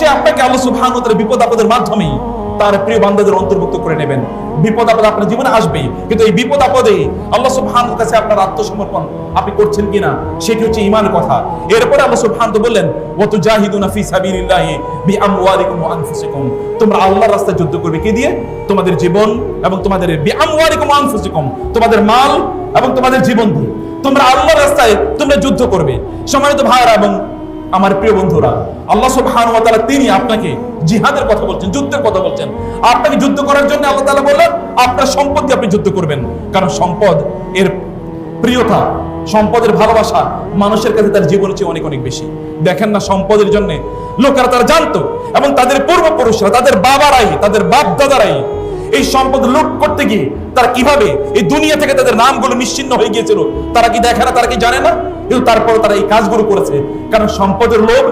অবশ্যই আপনাকে আল্লাহ সুবহানাহু ওয়া তাআলা বিপদ আপদের মাধ্যমে তার প্রিয় বান্দাদের অন্তর্ভুক্ত করে নেবেন। বিপদ আপদ আপনার জীবনে আসবেই, কিন্তু এই বিপদ আপদে আল্লাহ সুবহানাহু ওয়া তাআলার কাছে আপনার আত্মসমর্পণ আপনি করছেন কিনা, সেটি হচ্ছে ঈমানের কথা। এরপরে আল্লাহ সুবহানাহু ওয়া তাআলা বললেন, ওয়া তুজাহিদুনা ফি সাবিলিল্লাহি বিআমওয়ালিকুম ওয়া আনফুসিকুম, তোমরা আল্লাহর রাস্তায় যুদ্ধ করবে কি দিয়ে? তোমাদের জীবন এবং তোমাদের বিআমওয়ালিকুম ওয়া আনফুসিকুম, তোমাদের মাল এবং তোমাদের জীবন দিয়ে তোমরা আল্লাহর রাস্তায় তোমরা যুদ্ধ করবে। সম্মানিত ভাইরা এবং আমার প্রিয় বন্ধুরা, আল্লাহ সুবহানাহু ওয়া তাআলা তিনি আপনাকে জিহাদের কথা বলছেন, যুদ্ধের কথা বলছেন। আপনাকে যুদ্ধ করার জন্য আল্লাহ তাআলা বললেন আপনার সম্পদ দিয়ে আপনি যুদ্ধ করবেন, কারণ সম্পদ এর প্রিয়তা, সম্পদের ভালোবাসা মানুষের কাছে তার জীবনের চেয়ে অনেক অনেক বেশি। দেখেন না, সম্পদের জন্য লোকেরা তারা জানতো, এবং তাদের পূর্বপুরুষরা, তাদের বাবারাই, তাদের বাপ দাদারাই এই সম্পদ লুট করতে গিয়ে তারা কিভাবে এই দুনিয়া থেকে তাদের নামগুলো নিশ্চিহ্ন হয়ে গিয়েছিল, তারা কি দেখে না, তারা কি জানে না? কিন্তু তারপরে তারা এই কাজগুলো করেছে, কারণ সম্পদের লোভ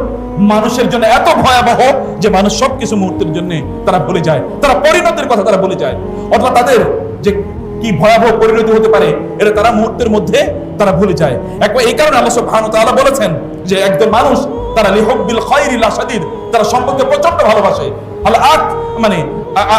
মানুষের জন্য এত ভয়াবহ যে মানুষ সবকিছু মুহূর্তের জন্য তারা ভুলে যায়, তারা পরিণতির কথা তারা ভুলে যায়, অথবা তাদের যে কি ভয়াবহ পরিণতি হতে পারে এটা তারা মুহূর্তের মধ্যে তারা ভুলে যায়। একবার এই কারণে আল্লাহ সুবহানাহু ওয়া তাআলা বলেছেন যে একদল মানুষ তারা লিহুব্বিল খায়রি লাশাদীদ, তারা সম্পদকে প্রচন্ড ভালোবাসে।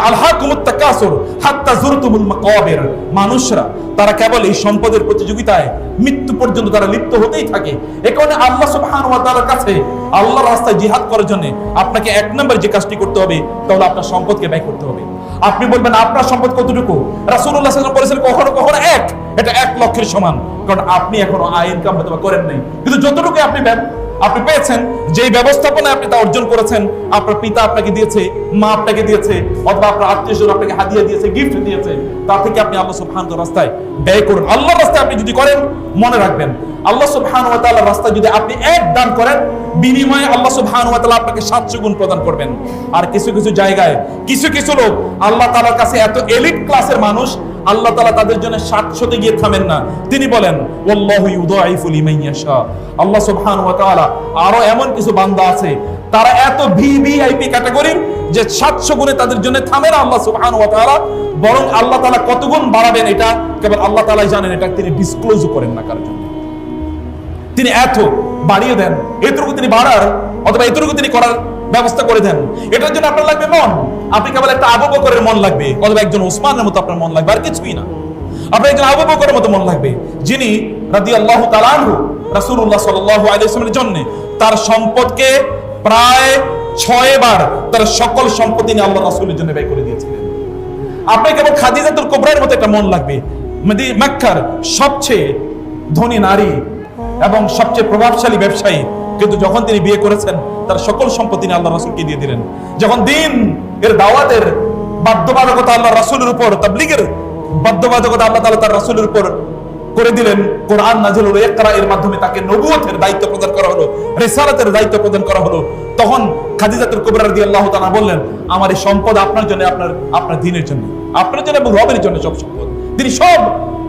আলহাকুমুত তাকাসুর হাত্তা যুরতুমুল মাকাবির, মানুষরা তারা কেবল এই সম্পদের প্রতিযোগিতায় মৃত্যু পর্যন্ত তারা লিপ্ত হতেই থাকে। এই কারণে আল্লাহ সুবহানাহু ওয়া তাআলার কাছে আল্লাহর রাস্তায় জিহাদ করার জন্য আপনাকে এক নম্বরে যে কাজটি করতে হবে তাহলে আপনার সম্পদকে ব্যয় করতে হবে। আপনি বলবেন আপনার সম্পদ কতটুকু? রাসূলুল্লাহ সাল্লাল্লাহু আলাইহি ওয়াসাল্লাম বলেছেন কখনো কখনো এটা 1 লক্ষের সমান, কারণ আপনি এখনো আয় ইনকাম হয়তো করেন নাই, কিন্তু যতটুকু আপনি পেয়েছেন, যেই ব্যবস্থাপনায় আপনি তা অর্জন করেছেন, আপনার পিতা আপনাকে দিয়েছে, মা আপনাকে দিয়েছে, অথবা আপনার আত্মীয়স্বজন আপনাকে হাদিয়া দিয়েছে, গিফট দিয়েছে, তার থেকে আপনি আল্লাহ সুবহানাহু ওয়া তাআলার রাস্তায় ব্যয় করুন। আল্লাহর রাস্তায় আপনি যদি করেন, মনে রাখবেন আল্লাহ সুবহানাহু ওয়া তাআলার রাস্তায় যদি আপনি এক দান করেন, বিনিময়ে আল্লাহ সুবহানাহু ওয়া তাআলা আপনাকে 700 গুণ প্রদান করবেন। আর কিছু কিছু জায়গায় কিছু লোক আল্লাহ তাআলার কাছে এত এলিট ক্লাসের মানুষ, আল্লাহ তাআলা তাদের জন্য 700তে গিয়ে থামেন না, তিনি বলেন ওয়াল্লাহু ইউদাইফু লিমান ইয়াশা। আল্লাহ সুবহানাহু ওয়া তাআলা আরো এমন কিছু বান্দা আছে তারা এত ভিভিআইপি ক্যাটাগরির যে 700 গুণে তাদের জন্য থামে না আল্লাহ সুবহানাহু ওয়া তাআলা, বরং আল্লাহ তাআলা কত গুণ বাড়াবেন এটা কেবল আল্লাহ তাআলাই জানেন, এটা তিনি ডিসক্লোজ করেন না কারোর জন্য। তিনি এত বাড়িয়ে দেন, এতটুকু তিনি বাড়ার অথবা এতটুকু তিনি করার ব্যবস্থা করে দেন। এটার জন্য আপনার লাগবে মন, আপনি কেবল একটা আবু বকরের মন লাগবে, অথবা একজন ওসমানের মতো আপনার মন লাগবে, আর কিছুই না। আপনার একজন আবু বকরের মতো মন লাগবে, যিনি রাদিয়াল্লাহু তাআলা আনহু রাসূলুল্লাহ সাল্লাল্লাহু আলাইহি ওয়াসাল্লামের জন্য তার সম্পদকে প্রায় 6 বার তার সকল সম্পত্তি নিয়ে আল্লাহর রাসূলের জন্য ব্যয় করে দিয়েছিলেন। আপনি কেবল খাদিজাতুল কুবরার মতো একটা মন লাগবে, মক্কার সবচেয়ে ধনী নারী এবং সবচেয়ে প্রভাবশালী ব্যবসায়ী, কিন্তু যখন তিনি বিয়ে করেছেন তার সকল সম্পত্তি নিয়ে আল্লাহ রাসূলকে দিয়ে দিলেন। যখন দিন এর দাওয়াতের বাধ্যবাধকতা আল্লাহ রাসূলের উপর, তাবলীগের বাধ্যবাধকতা আল্লাহ তাআলা তার রাসূলের উপর করে দিলেন, কোরআন নাযিল হলো, ইকরা এর মাধ্যমে তাকে নবুয়তের দায়িত্ব প্রদান করা হলো, রিসালাতের দায়িত্ব প্রদান করা হলো, তখন খাদিজাতুল কুবরা রাদিয়াল্লাহু তাআলা বললেন আমার এই সম্পদ আপনার জন্য, আপনার দ্বীনের জন্য, আপনার জন্য এবং রবের জন্য সব সম্পদ। তিনি সব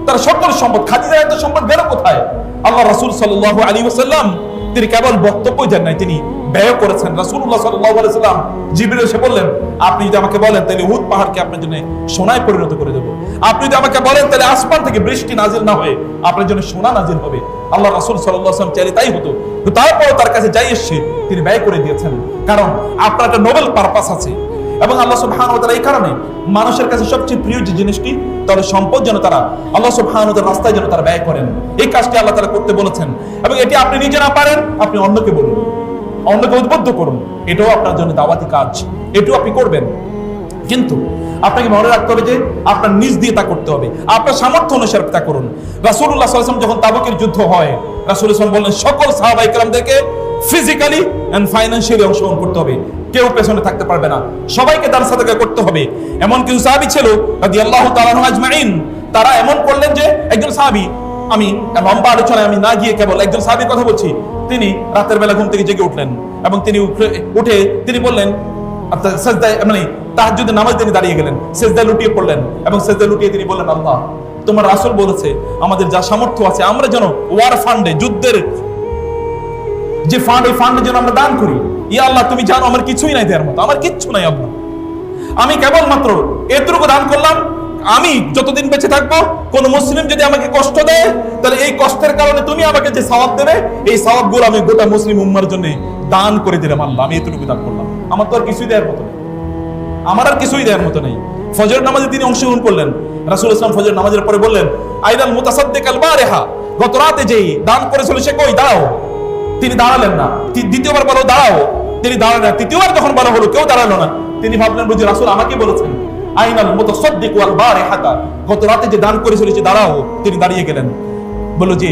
তার সকল সম্পদ, খাদিজার এত সম্পদ গেল কোথায়? আল্লাহ রাসূল সাল্লাল্লাহু আলাইহি ওয়াসাল্লাম তিনি কেবল বক্তব্য দেন নাই, তিনি ব্যয় করেছেন। রাসূলুল্লাহ সাল্লাল্লাহু আলাইহি ওয়াসাল্লাম জিবরিল এসে বললেন আপনি যদি আমাকে বলেন তাহলে উহুদ পাহাড়কে আপনার জন্য সোনায় পরিণত করে দেব, আপনি যদি আমাকে বলেন তাহলে আসমান থেকে বৃষ্টি নাজিল না হয়ে আপনার জন্য সোনা নাজিল হবে। আল্লাহ রাসূল সাল্লাল্লাহু আলাইহি ওয়াসাল্লাম চাইলে তাই হতো, কিন্তু তারপরও তার কাছে যাই এসেছে তিনি ব্যয় করে দিয়েছেন, কারণ আপনার একটা নোবেল পারপাস আছে। এবং আল্লাহ সুবহানাহু ওয়া তাআলা এই কারণে মানুষের কাছে সবচেয়ে প্রিয় যে জিনিসটি, তাহলে সম্পদ যেন তারা আল্লাহ সুবহানাহু ওয়া তাআলার রাস্তায় যেন তারা ব্যয় করেন, এই কাজটি আল্লাহ তাআলা করতে বলেছেন। এবং এটি আপনি নিজে না পারেন, আপনি অন্যকে বলুন, অন্যকে উদ্বুদ্ধ করুন, এটাও আপনার জন্য দাওয়াতি কাজ, এটাও আপনি করবেন। কিন্তু আপনাকে মনে রাখতে হবে যে আপনার নিজ দিয়ে তা করতে হবে, আপনার সামর্থ্য অনুসারে তা করুন। রাসূলুল্লাহ সাল্লাল্লাহু আলাইহি ওয়াসাল্লাম যখন তাবুকের যুদ্ধ হয়, রাসূলুল্লাহ সাল্লাল্লাহু আলাইহি ওয়াসাল্লাম বললেন সকল সাহাবায়ে কেরামদেরকে ফিজিক্যালি এন্ড ফাইন্যান্সিয়ালি অংশগ্রহণ করতে হবে, কেউ পেছনে থাকতে পারবে না, সবাইকে দান সাদাকা করতে হবে। এমন কিছু সাহাবী ছিল রাদিয়াল্লাহু তাআলা আনহু আজমাইন, তারা এমন করলেন যে একজন সাহাবী, আমি লম্বা আলোচনায় আমি না গিয়ে কেবল একজন সাহাবীর কথা বলছি, তিনি রাতের বেলা ঘুম থেকে জেগে উঠলেন এবং তিনি উঠে তিনি বললেন সাজদায়, তাহাজ্জুদের নামাজ তিনি দাঁড়িয়ে গেলেন, সিজদায় লুটিয়ে পড়লেন এবং সিজদায় লুটিয়ে তিনি বললেন আল্লাহ তোমার রাসূল বলেছে আমাদের যা সামর্থ্য আছে আমরা যেন ওয়ার ফান্ডে, যুদ্ধের যে ফান্ড, এই ফান্ডে যেন আমরা দান করি। ইয়া আল্লাহ তুমি জানো আমার কিছুই নাই দেওয়ার মতো, আমার কিচ্ছু নাই আল্লাহ, আমি কেবলমাত্র এতটুকু দান করলাম, আমি যতদিন বেঁচে থাকবো কোন মুসলিম যদি আমাকে কষ্ট দেয়, তাহলে এই কষ্টের কারণে তুমি আমাকে যে সওয়াব দেবে, এই সওয়াবগুলো আমি গোটা মুসলিম উম্মার জন্য দান করে দিলাম আল্লাহ, আমি এতটুকু দান করলাম। আমার তো আর কিছুই দেওয়ার মতো নেই, আমার আর কিছুই দেওয়ার মতো নেই। ফজর নামাজে তিনি অংশগ্রহণ করলেন। রাসূল ইসলাম ফজর নামাজের পরে বললেন, আইনাল মুতাসাদ্দিক আল বারিহা, গত রাতে যেই দান করেছিল সে কই, দাঁড়াও। তিনি দাঁড়ালেন না। দ্বিতীয়বার বলো দাঁড়াও, তিনি দাঁড়ালেন না। তৃতীয়বার যখন বলা হলো কেউ দাঁড়ালো না, তিনি ভাবলেন বুঝি রাসূল আমাকে বলেছেন আইনাল মুতাসাদ্দিক ওয়াল বারিহাতা, গত রাতে যে দান করেছিল সে দাঁড়াও। তিনি দাঁড়িয়ে গেলেন, বলল যে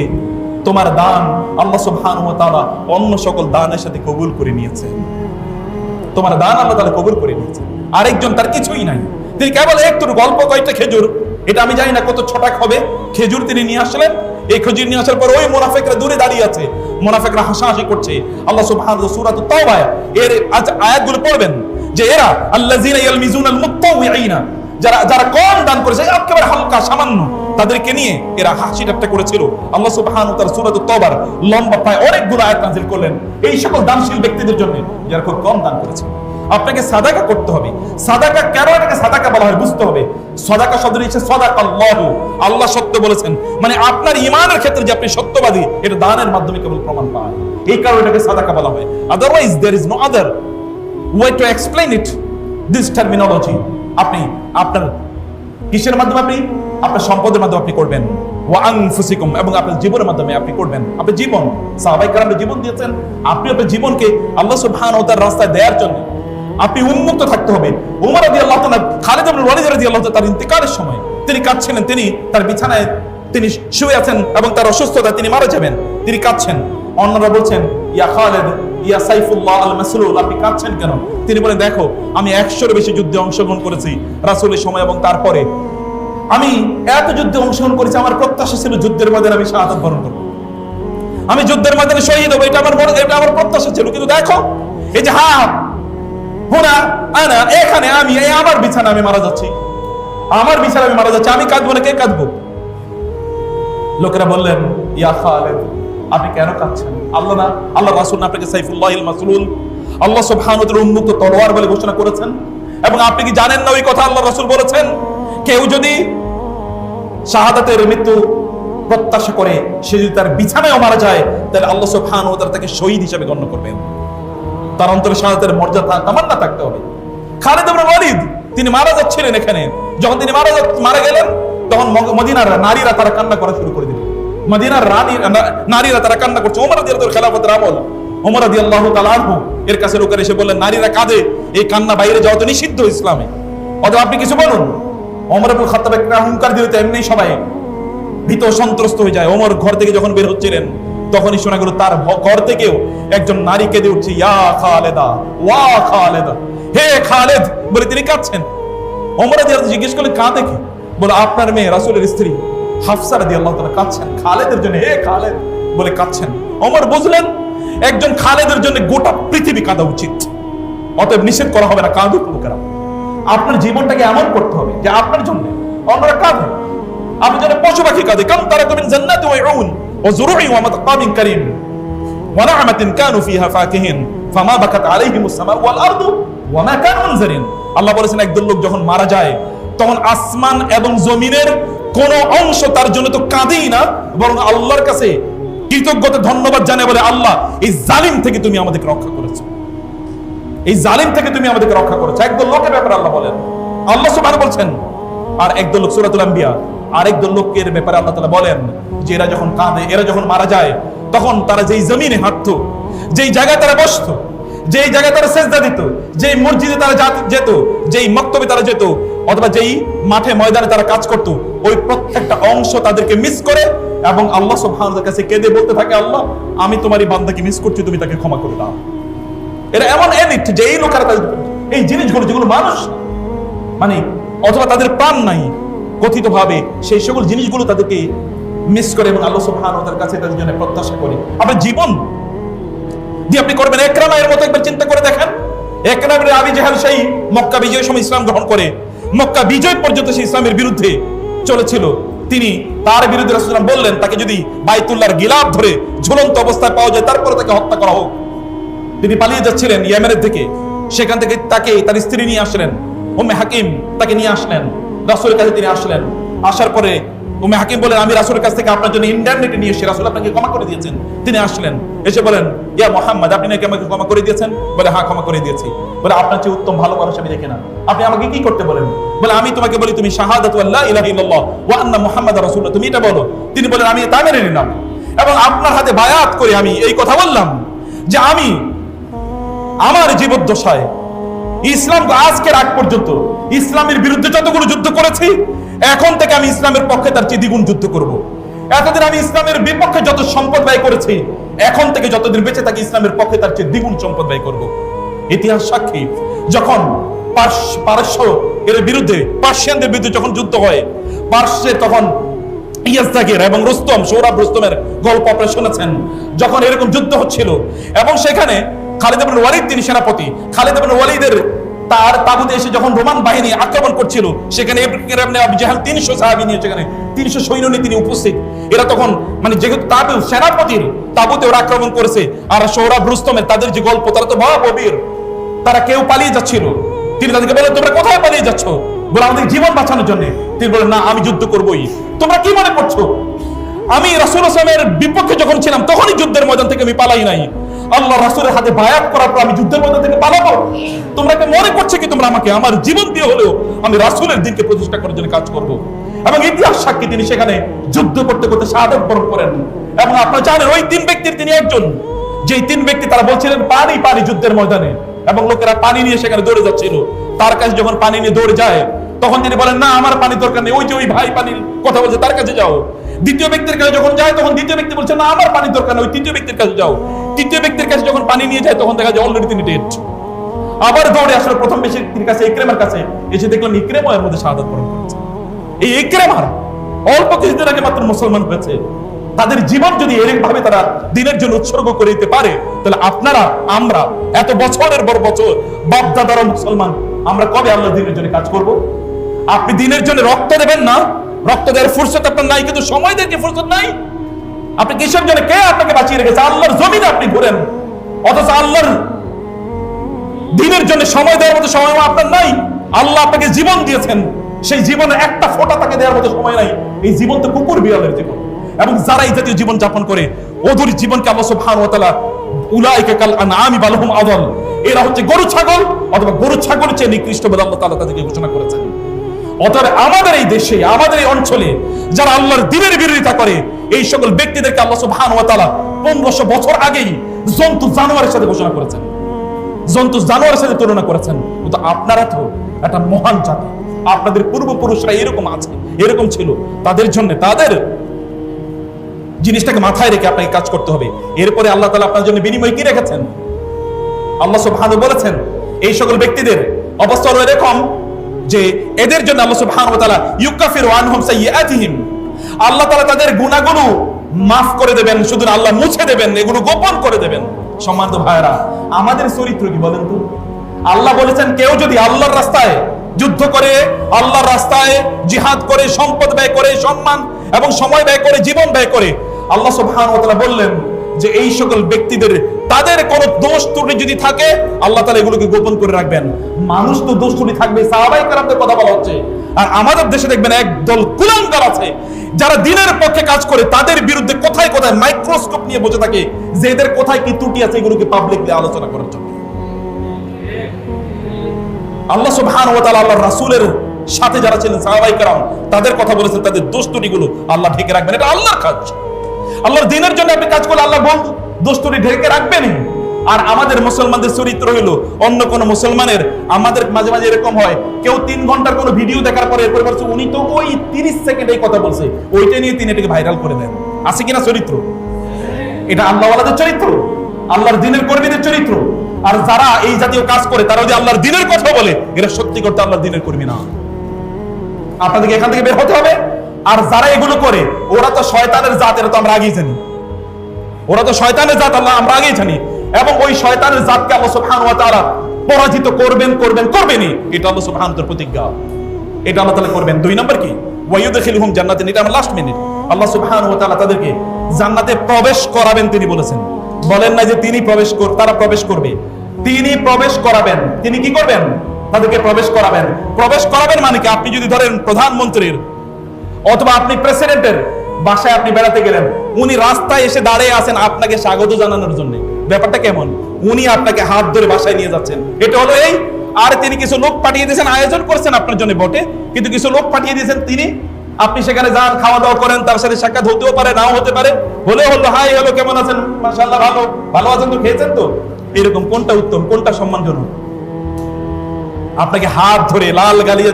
তোমার দান আল্লাহ সুবহানাহু ওয়া তাআলা অন্য সকল দানের সাথে কবুল করে নিয়েছেন, তোমার দান আল্লাহ তাআলা কবুল করে নিয়েছেন। আরেকজন তার কিছুই নাই, তিনি কেবল একটু অল্প কয়েকটা খেজুর, এটা আমি জানি না কত ছটাক হবে, খেজুর তিনি নিয়ে আসলেন। এই খেজুর নিয়ে আসার পর ওই মুনাফিকরা দূরে দাঁড়িয়ে আছে, মুনাফিকরা হাসাহাসি করছে। আল্লাহ সুবহানাহু সূরাতুত তাওবা এর আয়াতগুলো পড়বেন যে এরা আল্লাযিনা ইয়ালমিজুনাল মুত্তাওয়িঈনা, যারা কম দান করেছে একেবারে হালকা সামান্য, তাদেরকে নিয়ে এরা হাসি ঠাট্টা করেছিল। আল্লাহ সুবহানাহু ওয়া তাআলা সূরাতুত তাওবার লম্বা প্রায় অনেকগুলো আয়াত নাযিল করলেন এই সকল দানশীল ব্যক্তিদের জন্য যারা খুব কম দান করেছে। আপনাকে সাদাকা করতে হবে। সাদাকা কেন এটাকে সাদাকা বলা হয় বুঝতে হবে। সাদাকা শব্দের হচ্ছে সাদাকাল্লাহু, আল্লাহ সত্য বলেছেন, মানে আপনার ঈমানের ক্ষেত্রে যে আপনি সত্যবাদী, এটা দানের মাধ্যমে কেবল প্রমাণ পায়, এই কারণে এটাকে সাদাকা বলা হয়। Otherwise there is no other way to explain it, this terminology. আপনি আপনার কিসের মাধ্যমে, আপনি আপনার সম্পদের মাধ্যমে আপনি করবেন, ওয়া আনফুসিকুম, এবং আপনার জীবনের মাধ্যমে আপনি করবেন। আপনার জীবন, সাহাবায়ে কেরাম জীবন দিয়েছেন, আপনি আপনার জীবনকে আল্লাহ সুবহানাহু ওয়া তাআলার রাস্তায় দেওয়ার জন্য আপনি উন্মুক্ত থাকতে হবে। ওমর রাদিয়াল্লাহু তাআলা, খালিদ ইবনে ওয়ালিদ রাদিয়াল্লাহু তাআলা তার ইন্তেকালের সময় তিনি কাঁদছিলেন, তিনি তার বিছানায় তিনি শুয়ে আছেন এবং তার অসুস্থতা, তিনি মারা যাবেন, তিনি কাঁদছেন। অন্যরা বলছেন ইয়া খালিদ ইয়া সাইফুল্লাহ আল মাসলুল, আপনি কাঁদছেন কেন? তিনি বলেন দেখো আমি 100-এর বেশি যুদ্ধে অংশগ্রহণ করেছি রাসূলের সময় এবং তারপরে আমি এত যুদ্ধে অংশগ্রহণ করেছি, আমার প্রত্যাশা ছিল যুদ্ধের ময়দানে আমি শাহাদাত বরণ করব, আমি যুদ্ধের ময়দানে শহীদ হব, এটা আমার প্রত্যাশা ছিল। কিন্তু দেখো এই যে এখানে আমি আমার বিছানা আমি মারা যাচ্ছি, আমার বিছানা আমি মারা যাচ্ছি, আমি কাঁদবো না, কে কাঁদবো? লোকেরা বললেন ইয়া খালিদ আপনি কেন কাঁদছেন? আল্লাহ না, আল্লাহ রাসূল না আপনাকে সাইফুল্লাহিল মাসলুল, আল্লাহ সুবহানাহু ওয়া তাআলা উন্মুক্ত তলোয়ার বলে ঘোষণা করেছেন? এবং আপনি কি জানেন না ওই কথা আল্লাহ রাসূল বলেছেন, কেউ যদি শাহাদাতের মৃত্যু প্রত্যাশা করে সে যদি তার বিছানায়ও মারা যায়, তাহলে আল্লাহ সুবহানাহু ওয়া তাআলা তাকে শহীদ হিসেবে গণ্য করবেন। তার অন্তরে শাহাদাতের মর্যাদা তামান্না থাকতে হবে। খালিদ ইবনে ওয়ালিদ তিনি মারা যাচ্ছিলেন, এখানে যখন তিনি মারা গেলেন তখন মদিনার নারীরা তারা কান্না করা শুরু করে দিল। মদিনার নারীরা তারা কান্না করছে। ওমর রাদিয়াল্লাহু তাআলা খেলাফতের আমল, ওমর রাদিয়াল্লাহু তাআলা আনহু এর কাছে লোকেরা এসে বললেন নারীরা কাঁদে, এই কান্না বাইরে যাওয়া তো নিষিদ্ধ ইসলামে, অথবা আপনি কিছু বলুন। ওমর ইবনে খাত্তাব একটা হুঙ্কার দিলে তো এমনি সবাই ভীত সন্ত্রস্ত হয়ে যায়। ওমর ঘর থেকে যখন বের হচ্ছিলেন তখনই শোনা গেল তার ঘর থেকেও একজন নারী কেঁদে উঠছে, ইয়া খালেদা ওয়া খালেদা, হে খালেদ বলে তিনি কাঁদছেন। ওমর রাদিয়াল্লাহু জিজ্ঞেস করলেন কাঁদে কি? বলে আপনার মেয়ে রাসূলের স্ত্রী হাফসা রাদিয়াল্লাহু তাআলা কাঁদছেন খালেদের জন্য, হে খালেদ বলে কাঁদছেন। ওমর বুঝলেন একজন খালেদের জন্য গোটা পৃথিবী কাঁদা উচিত, অতএব নিষেধ করা হবে না, কাঁদুক লোকেরা। আপনার জীবনটাকে এমন করতে হবে যে আপনার জন্য অন্যরা কাঁদে, আপনি যেন পশু পাখি কাঁদে। কারণ তারা কবেন জান্নাতি ওয়া উন ওয়া যুরুই ওয়া মাতকামিন কারীম ওয়া না'মাতিন কানু ফিহা ফাকিহিন ফামা বাকাত আলাইহিমুস সামাউ ওয়াল আরদু ওয়া মা কানু মুনজিরিন। আল্লাহ বলেছেন একদল লোক যখন মারা যায় তখন আসমান এবং জমিনের কোন অংশ তার জন্য তো কাঁদেই না, বরং আল্লাহর কাছে কৃতজ্ঞতা ধন্যবাদ জানায় বলে আল্লাহ এই জালিম থেকে তুমি আমাদেরকে রক্ষা করেছো, এই জালিম থেকে তুমি আমাদেরকে রক্ষা করেছো। একদল লোকের ব্যাপারে আল্লাহ বলেন, আল্লাহ সুবহানাহু বলছেন। আর একদল লোক সূরাতুল আম্বিয়া আরেকদল লোকের ব্যাপারে আল্লাহ তাআলা বলেন যে এরা যখন কাঁদে, এরা যখন মারা যায় তখন তারা যেই জমিনে হাঁটতো, যেই জায়গায় তারা বসতো, যেই জায়গায় তারা সেজদা দিত, যেই মসজিদে তারা যেত, যেই মক্তবে তারা যেত, অথবা যেই মাঠে ময়দানে তারা কাজ করত, ওই প্রত্যেকটা অংশ তাদেরকে মিস করে এবং আল্লাহ সুবহানাহু ওয়া তাআলার কাছে কেঁদে বলতে থাকে আল্লাহ আমি তোমারই বান্দাকে মিস করছি, তুমি তাকে ক্ষমা করে দাও। এরা এমন এলিট যে এই লোকেরা এই জিনিসগুলো যেগুলো মানুষ মানে অথবা তাদের প্রাণ নাই কথিত ভাবে সেই সকল জিনিসগুলো তাদেরকে মিস করে এবং আল্লাহ সুবহানাহু ওয়া তাআলার কাছে তাদের জন্য প্রত্যাশা করে। আপনার জীবন দিয়ে আপনি করবেন একরামের মতো একবার চিন্তা করে দেখেন। একরামের আবু জাহেল সেই মক্কা বিজয়ের সময় ইসলাম গ্রহণ করে মক্কা বিজয় পর্যন্ত সেই ইসলামের বিরুদ্ধে চলেছিল। তিনি তার বিরুদ্ধে রাসূলুল্লাহ সাল্লাল্লাহু আলাইহি ওয়াসাল্লাম বললেন তাকে যদি বাইতুল্লাহর গিলাফ ধরে ঝুলন্ত অবস্থায় পাওয়া যায় তারপরে তাকে হত্যা করা হোক। তিনি পালিয়ে যাচ্ছিলেন ইয়েমেনের থেকে, সেখান থেকে তাকে তার স্ত্রী নিয়ে আসলেন, উম্মে হাকিম তাকে নিয়ে আসলেন রাসূলের কাছে তিনি আসলেন। আসার পরে উম্মে হাকিম বলেন, আমি রাসূলের কাছ থেকে আপনার জন্য ইন্টারনেটে নিয়ে এসে রাসূল আপনাকে ক্ষমা করে দিয়েছেন। তিনি আসলেন, এসে বলেন, ইয়া মুহাম্মদ, আপনি নাকি আমাকে ক্ষমা করে দিয়েছেন? বলে, হ্যাঁ, ক্ষমা করে দিয়েছি। বলে, আপনার চেয়ে উত্তম ভালো মানুষ আমি দেখি না, আপনি আমাকে কি করতে বলেন? বলে, আমি তোমাকে বলি তুমি শাহাদাতু আল্লা ইলাহা ইল্লাল্লাহ ওয়া আন্না মুহাম্মাদার রাসূলুল্লাহ, তুমি এটা বলো। তিনি বলেন, আমি তা মেনে নিলাম এবং আপনার হাতে বায়াত করে আমি এই কথা বললাম যে আমি আমার জীবদ্দশায় ইসলাম আজকের আগ পর্যন্ত ইসলামের বিরুদ্ধে যতগুলো যুদ্ধ করেছি, এখন থেকে আমি ইসলামের পক্ষে তার চেয়ে দ্বিগুণ যুদ্ধ করব। এতদিন আমি ইসলামের বিপক্ষে যত সম্পদ ব্যয় করেছি, এখন থেকে যতদিন বেঁচে থাকি ইসলামের পক্ষে তার চেয়ে দ্বিগুণ সম্পদ ব্যয় করব। ইতিহাস সাক্ষী, যখন পারস্য এর বিরুদ্ধে, পার্সিয়ানদের বিরুদ্ধে যখন যুদ্ধ হয়, পার্শ্বে তখন ইয়াজদাগির এবং রুস্তম, সৌরভ রুস্তমের গল্প আপনারা শুনেছেন। যখন এরকম যুদ্ধ হচ্ছিল এবং সেখানে খালিদ ইবনে ওয়ালিদ তিনি সেনাপতি, খালিদ ইবনে ওয়ালিদের তার তাবুতে এসে যখন রোমান বাহিনী আক্রমণ করছিল, সেখানে ইবনে আবু জাহল 300 সাহাবী নিয়ে, সেখানে 300 সৈন্য নিয়ে তিনি উপস্থিত। এরা তখন মানে যেহেতু তাবু সেনাপতির তাবুতে ওরা আক্রমণ করেছে, আর সৌরভ রুস্তমের তাদের যে গল্প, তারা তো ভয়াবহ, তারা কেউ পালিয়ে যাচ্ছিল। তিনি তাদেরকে বলেন, তোমরা কোথায় পালিয়ে যাচ্ছ? বলে, আমাদের জীবন বাঁচানোর জন্য। তিনি বলেন, না, আমি যুদ্ধ করবই। তোমরা কি মনে করছো আমি রাসূল সাল্লাল্লাহু আলাইহি বিপক্ষে যখন ছিলাম তখনই যুদ্ধের ময়দান থেকে আমি পালাই নাই? আল্লাহ রাসূলের হাতে বায়াত করার পর আমি যুদ্ধের ময়দান থেকে পালাবো? তোমরা কি মনে করছো কি তোমরা আমাকে আমার জীবন দিয়ে হলেও আমি রাসূলের দ্বীনকে প্রতিষ্ঠা করার জন্য কাজ করব? এবং ইতিহাস সাক্ষী, তিনি সেখানে যুদ্ধ করতে করতে শাহাদাত বরণ করেন। এবং আপনারা জানেন ওই 3 ব্যক্তির তিনি একজন, যেই 3 ব্যক্তি তারা বলছিলেন পানি পানি যুদ্ধের ময়দানে, এবং লোকেরা পানি নিয়ে সেখানে দৌড়ে যাচ্ছিল। তার কাছে যখন পানি নিয়ে দৌড়ে যায়, তখন তিনি বলেন, না, আমার পানি দরকার নেই, ওই যে ওই ভাই পানির কথা বলছে তার কাছে যাও। দ্বিতীয় ব্যক্তির কাছে যখন যায়, তখন দ্বিতীয় ব্যক্তি বলছে, না, আমার পানির দরকার নেই, ওই তৃতীয় ব্যক্তির কাছে যাও। তৃতীয় ব্যক্তির কাছে যখন পানি নিয়ে যায়, তখন দেখা যায় অলরেডি তিনি ডেড। আবার দৌড়ে আসলে প্রথম ব্যক্তির কাছে, ইকরামার কাছে এসে দেখলাম ইকরামা এর মধ্যে শাহাদাত বরণ করেছে। এই ইকরামার অল্প কিছুদিন আগে মাত্র মুসলমান হয়েছে। তাদের জীবন যদি এরকম ভাবে তারা দ্বীনের জন্য উৎসর্গ করে দিতে পারে, তাহলে আপনারা, আমরা এত বছরের পর বছর বাপ দাদারা মুসলমান, আমরা কবে আল্লাহর দ্বীনের জন্য কাজ করব? আপনি দ্বীনের জন্য রক্ত দেবেন না, রক্ত দেওয়ার ফুরসত আপনার নাই, কিন্তু সময় দেওয়ার কি ফুরসত নাই? আপনি কিসের জন্য, কে আপনাকে বাঁচিয়ে রেখেছে? আল্লাহর জমিনে আপনি ঘুরেন, অথচ আল্লাহর দ্বীনের জন্য সময় দেওয়ার মতো সময় আপনার নাই। আল্লাহ আপনাকে জীবন দিয়েছেন, সেই জীবনের একটা ফোঁটা তাকে দেওয়ার মতো সময় নাই। এই জীবন তো কুকুর বিড়ালের জীবন। এবং যারা এই জাতীয় জীবন যাপন করে, ওদের জীবনকে আল্লাহ সুবহানাহু ওয়া তাআলা উলাইকা কাল আনআমি বাল হুম আযাল, এরা হচ্ছে গরু ছাগল অথবা গরু ছাগলের চেয়ে নিকৃষ্ট বলে আল্লাহ তাআলা তাদেরকে ঘোষণা করেছেন। অতএব আমাদের এই দেশে, আমাদের এই অঞ্চলে যারা আল্লাহর দ্বীনের বিরোধিতা করে, এই সকল ব্যক্তিদেরকে আল্লাহ সুবহানাহু ওয়া তাআলা 1500 বছর আগেই জন্তু জানোয়ারের সাথে ঘোষণা করেছেন, জন্তু জানোয়ারের সাথে তুলনা করেছেন। কিন্তু আপনারা তো একটা মহান জাতি, আপনাদের পূর্বপুরুষরা এরকম আছে, এরকম ছিল, তাদের জন্য তাদের জিনিসটাকে মাথায় রেখে আপনাকে কাজ করতে হবে। এরপরে আল্লাহ তাআলা আপনার জন্য বিনিময় কি রেখেছেন? আল্লাহ সুবহানাহু বলেছেন এই সকল ব্যক্তিদের অবস্থা হলো এরকম যে এদের জন্য আল্লাহ সুবহানাহু ওয়া তাআলা ইউকাফিরু আনহুম সাইয়্যাতিহিম, আল্লাহ তাআলা তাদের গুনাহগুলো মাফ করে দেবেন, শুধু আল্লাহ মুছে দেবেন, এগুলো গোপন করে দেবেন। সম্মানিত ভাইরা, আমাদের চরিত্র কি বলেন তো? আল্লাহ বলেছেন কেউ যদি আল্লাহর রাস্তায় যুদ্ধ করে, আল্লাহর রাস্তায় জিহাদ করে, সম্পদ ব্যয় করে, সম্মান এবং সময় ব্যয় করে, জীবন ব্যয় করে, আল্লাহ সুবহানাহু ওয়া তাআলা বললেন যে এই সকল ব্যক্তিদের তাদের কোনো দোষ ত্রুটি যদি থাকে, আল্লাহ তাআলা এগুলোকে গোপন করে রাখবেন। মানুষ তো দোষ ত্রুটি থাকবে, সাহাবায়ে কেরামদের কথা বলা হচ্ছে। আর আমাদের দেশে দেখবেন একদল কুলাঙ্গার আছে যারা দ্বীনের পক্ষে কাজ করে, তাদের বিরুদ্ধে কোথায় কোথায় মাইক্রোস্কোপ নিয়ে বসে থাকে যে এদের কোথায় কি ত্রুটি আছে, এগুলোকে পাবলিকলি আলোচনা করার জন্য। আল্লাহ সুবহানাহু ওয়া তাআলা আল্লাহর রাসূলের সাথে যারা ছিলেন সাহাবায়ে কেরাম, তাদের কথা বলেছেন, তাদের দোষ ত্রুটিগুলো আল্লাহ ঢেকে রাখবেন। এটা আল্লাহর কাজ। আল্লাহর দ্বীনের জন্য আপনি কাজ করলে আল্লাহ দোষ ত্রুটি ঢেকে রাখবেনই। আর আমাদের মুসলমানদের চরিত্র হইলো অন্য কোন মুসলমানের, আমাদের মাঝে মাঝে এরকম হয়, কেউ 3 ঘন্টার কোন ভিডিও দেখার পরে এরপরে বলছে উনি তো ওই 30 সেকেন্ড এই কথা বলছে, ওইটা নিয়ে তিনি এটাকে ভাইরাল করে দেন। আছে কিনা চরিত্র? এটা আল্লাহওয়ালাদের চরিত্র, আল্লাহর দ্বীনের কর্মীদের চরিত্র। আর যারা এই জাতীয় কাজ করে, তারা যদি আল্লাহর দ্বীনের কথা বলে, এরা সত্যি করতে আল্লাহর দ্বীনের কর্মী না। আপনাদেরকে এখান থেকে বের হতে হবে। আর যারা এগুলো করে, ওরা তো শয়তানের জাত, এটা তো আমরা আগেই জানি। ওরা তো শয়তানের জাত, আল্লাহ আমরা আগেই জানি। এবং ওই শয়তানের জাতকে আল্লাহ সুবহানাহু ওয়া তাআলা পরাজিত করবেন, করবেনই। এটা আল্লাহ সুবহানাহু ওয়া তাআলার প্রতিজ্ঞা, এটা আল্লাহ তাআলা করবেন। 2 নম্বর কি? ওয়ায়ুদখিলুহুম জান্নাতিন, এটা আমার লাস্ট মিনিট। আল্লাহ সুবহানাহু ওয়া তাআলা তাদেরকে জান্নাতে প্রবেশ করাবেন, তিনি বলেছেন। বলেন না যে তিনি তারা প্রবেশ করবে, তিনি প্রবেশ করাবেন। তিনি কি করবেন? তাদেরকে প্রবেশ করাবেন। প্রবেশ করাবেন মানে কি, আপনি যদি ধরেন প্রধানমন্ত্রীর অথবা আপনি প্রেসিডেন্টের বাসায় আপনি বেড়াতে গেলেন, উনি রাস্তায় এসে দাঁড়িয়ে আছেন আপনাকে স্বাগত জানানোর জন্য, ব্যাপারটা কেমন? উনি আপনাকে হাত ধরে বাসায় নিয়ে যাচ্ছেন, এটা হলো এই। আর তিনি কিছু লোক পাঠিয়ে দিয়েছেন, আয়োজন করছেন আপনার জন্য বটে, কিন্তু কিছু লোক পাঠিয়ে দিয়েছেন, তিনি আপনি সেখানে যান, খাওয়া দাওয়া করেন, তার সাথে সাক্ষাৎ হতেও পারে, নাও হতে পারে, হলে হলো হাই হ্যালো কেমন আছেন, মাশাআল্লাহ ভালো, ভালো আছেন তো, খেয়েছেন তো, এরকম কোনটা উত্তম, কোনটা সম্মানজনক? আপনাকে হাত ধরে লাল গালিয়ে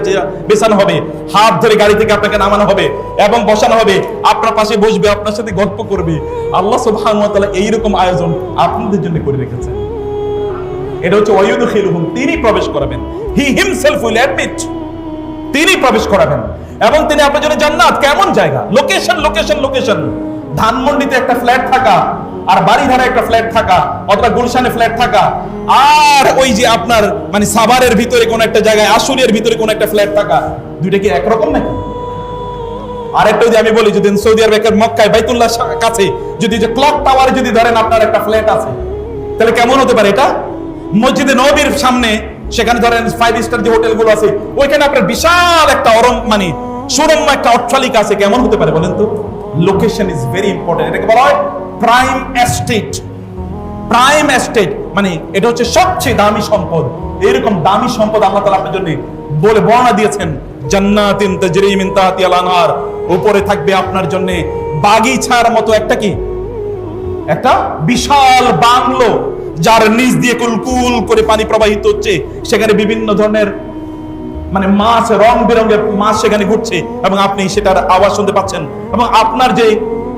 বেছানো হবে, হাত ধরে গাড়ি থেকে আপনাকে নামানো হবে এবং বসানো হবে, আপনার পাশে বসবে, আপনার সাথে গল্প করবে। আল্লাহ সুবহানাহু ওয়া তাআলা এইরকম আয়োজন আপনাদের জন্য করে রেখেছেন। এটা হচ্ছে ওয়ায়ুদখিলুহুম, তিনি প্রবেশ করাবেন, হি হিমসেলফ উইল অ্যাডমিট, তিনি প্রবেশ করাবেন এবং তিনি আপনার জন্য জান্নাত। কেমন জায়গা, লোকেশন লোকেশন লোকেশন, ধানমন্ডিতে একটা ফ্ল্যাট থাকা আর বাড়িধারা একটা ফ্ল্যাট থাকা, অথবা গুলশানে ফ্ল্যাট থাকা, আর ওই যে আপনার মানে সাভারের ভিতরে কোন একটা জায়গায়, আশুলিয়ার ভিতরে কোন একটা ফ্ল্যাট থাকা, দুইটা কি একরকম নাকি? আরেকটা যদি আমি বলি, যদি সৌদি আরবের মক্কায় বাইতুল্লাহ কাছে যদি যে ক্লক টাওয়ারে যদি ধরেন আপনার একটা ফ্ল্যাট আছে, তাহলে কেমন হতে পারে এটা? মসজিদে নববীর সামনে সেখানে ধরেন 5 স্টার যে হোটেলগুলো আছে, ওইখানে আপনার বিশাল একটা মানে সুরম্য একটা অট্টালিকা আছে, কেমন হতে পারে বলেন তো? Location is very important. এটাকে বলা হয় প্রাইম এস্টেট। প্রাইম এস্টেট মানে এটা হচ্ছে সবচেয়ে দামি সম্পদ। এরকম দামি সম্পদ আল্লাহ তাআলা আপনার জন্য বলে বর্ণনা দিয়েছেন, জান্নাতিন তাজরি মিন তাহতিহাল আনহার, উপরে থাকবে আপনার জন্য বাগিচার মতো একটা কি, একটা বিশাল বাংলো, যার নিচ দিয়ে কুলকুল করে পানি প্রবাহিত হচ্ছে, সেখানে বিভিন্ন ধরনের মানে মাছ, রং বেরঙের মাছ সেখানে ঘুরছে এবং আপনি সেটার আওয়াজ শুনতে পাচ্ছেন। এবং আপনার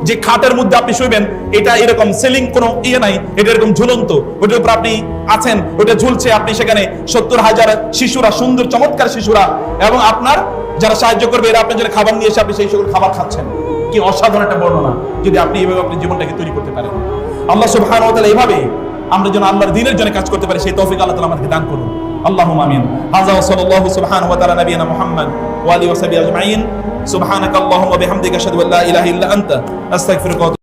যে খাটের মধ্যে আপনি শুইবেন, এটা এরকম সেলিং কোনো ইয়ে নাই, এটা এরকম ঝুলন্ত, ওটার উপর আপনি আছেন, ওটা ঝুলছে, আপনি সেখানে 70,000 শিশুরা, সুন্দর চমৎকার শিশুরা এবং আপনার যারা সাহায্য করবে, এরা আপনার জন্য খাবার নিয়ে এসে আপনি সেই সকল খাবার খাচ্ছেন। কি অসাধারণ একটা বর্ণনা, যদি আপনি এইভাবে আপনার জীবনটাকে তৈরি করতে পারেন। আল্লাহ সুবহানাহু ওয়া তাআলা এইভাবে আমরা যেন আল্লাহর দ্বীনের জন্য কাজ করতে পারি, সেই তৌফিক আল্লাহ তাআলা আমাদেরকে দান করুন। আল্লাহুম্মা আমিন। হাযা ওয়া সাল্লাল্লাহু সুবহানাহু ওয়া তাআলা নবিয়ানা মুহাম্মদ ওয়া আলিহি ওয়া সাহবিহি আজমাইন। সুবহানাকাল্লাহুম্মা ওয়া বিহামদিকা আশহাদু আল্লা ইলাহা ইল্লা আনতা আস্তাগফিরুকা।